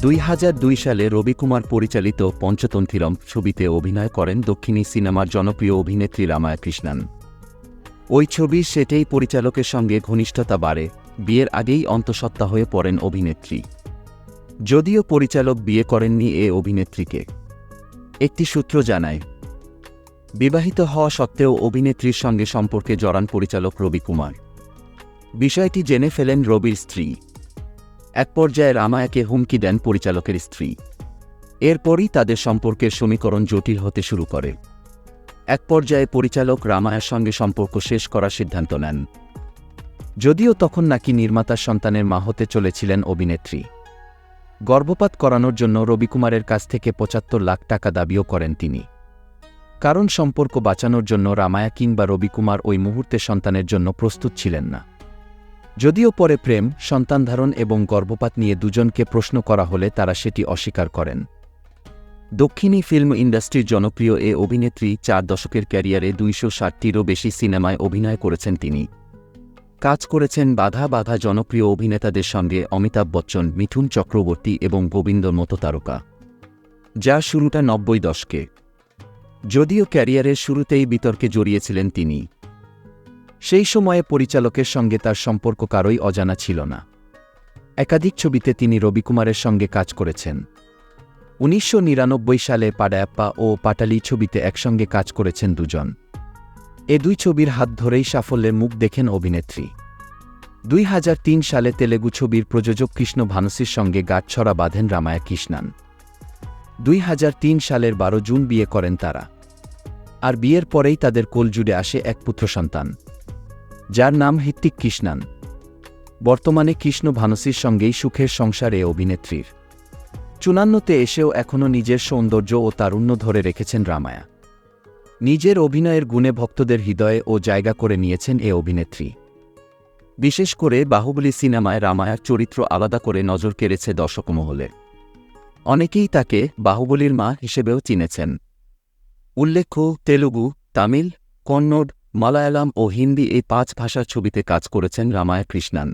2002 সালে রবিকুমার পরিচালিত পঞ্চতন্ত্রীরম ছবিতে অভিনয় করেন দক্ষিণী সিনেমার জনপ্রিয় অভিনেত্রী রামায়া কৃষ্ণন। ওই ছবির সেটেই পরিচালকের সঙ্গে ঘনিষ্ঠতা বাড়ে, বিয়ের আগেই অন্তঃসত্ত্বা হয়ে পড়েন অভিনেত্রী। যদিও পরিচালক বিয়ে করেননি এ অভিনেত্রীকে। একটি সূত্র জানায়, বিবাহিত হওয়া সত্ত্বেও অভিনেত্রীর সঙ্গে সম্পর্কে জড়ান পরিচালক রবিকুমার। বিষয়টি জেনে ফেলেন রবির স্ত্রী। এক পর্যায়ে রামায়াকে হুমকি দেন পরিচালকের স্ত্রী। এরপরই তাদের সম্পর্কের সমীকরণ জটিল হতে শুরু করে। এক পর্যায়ে পরিচালক রামায়ার সঙ্গে সম্পর্ক শেষ করার সিদ্ধান্ত নেন। যদিও তখন নাকি নির্মাতার সন্তানের মা হতে চলেছিলেন অভিনেত্রী। গর্ভপাত করানোর জন্য রবিকুমারের কাছ থেকে ৭৫ লাখ টাকা দাবিও করেন তিনি। কারণ সম্পর্ক বাঁচানোর জন্য রামায়া কিংবা রবিকুমার ওই মুহূর্তে সন্তানের জন্য প্রস্তুত ছিলেন না। যদিও পরে প্রেম, সন্তানধারণ এবং গর্ভপাত নিয়ে দুজনকে প্রশ্ন করা হলে তারা সেটি অস্বীকার করেন। দক্ষিণী ফিল্ম ইন্ডাস্ট্রির জনপ্রিয় এ অভিনেত্রী 4 দশকের ক্যারিয়ারে ২৬০টিরও বেশি সিনেমায় অভিনয় করেছেন তিনি। কাজ করেছেন বাঘা বাঘা জনপ্রিয় অভিনেতাদের সঙ্গে অমিতাভ বচ্চন, মিঠুন চক্রবর্তী এবং গোবিন্দর মতো তারকা, যার শুরুটা ৯০ দশকে। যদিও ক্যারিয়ারের শুরুতেই বিতর্কে জড়িয়েছিলেন তিনি। সেই সময়ে পরিচালকের সঙ্গে তার সম্পর্ক কারোই অজানা ছিল না। একাধিক ছবিতে তিনি রবিকুমারের সঙ্গে কাজ করেছেন। ১৯৯৯ সালে পাডায়াপ্পা ও পাটালি ছবিতে একসঙ্গে কাজ করেছেন দুজন। এ দুই ছবির হাত ধরেই সাফল্যের মুখ দেখেন অভিনেত্রী। ২০০৩ সালে তেলেগু ছবির প্রযোজক কৃষ্ণ ভানুসির সঙ্গে গাঁটছড়া বাঁধেন রামায়া কৃষ্ণন। ২০০৩ সালের ১২ জুন বিয়ে করেন তারা। আর বিয়ের পরেই তাদের কোলজুড়ে আসে এক পুত্র সন্তান, যার নাম হৃত্বিক কৃষ্ণন। বর্তমানে কৃষ্ণ ভানুসির সঙ্গেই সুখের সংসার এ অভিনেত্রীর। ৫৪তে এসেও এখনও নিজের সৌন্দর্য ও তারুণ্য ধরে রেখেছেন রামায়া। নিজের অভিনয়ের গুণে ভক্তদের হৃদয়ে ও জায়গা করে নিয়েছেন এ অভিনেত্রী। বিশেষ করে বাহুবলী সিনেমায় রামায়ার চরিত্র আলাদা করে নজর কেড়েছে দর্শক মহলে। অনেকেই তাকে বাহুবলীর মা হিসেবেও চিনেছেন। উল্লেখ্য, তেলুগু, তামিল, কন্নড়, মালায়ালাম ও হিন্দি এই ৫ ভাষার ছবিতে কাজ করেছেন রামায়া কৃষ্ণন।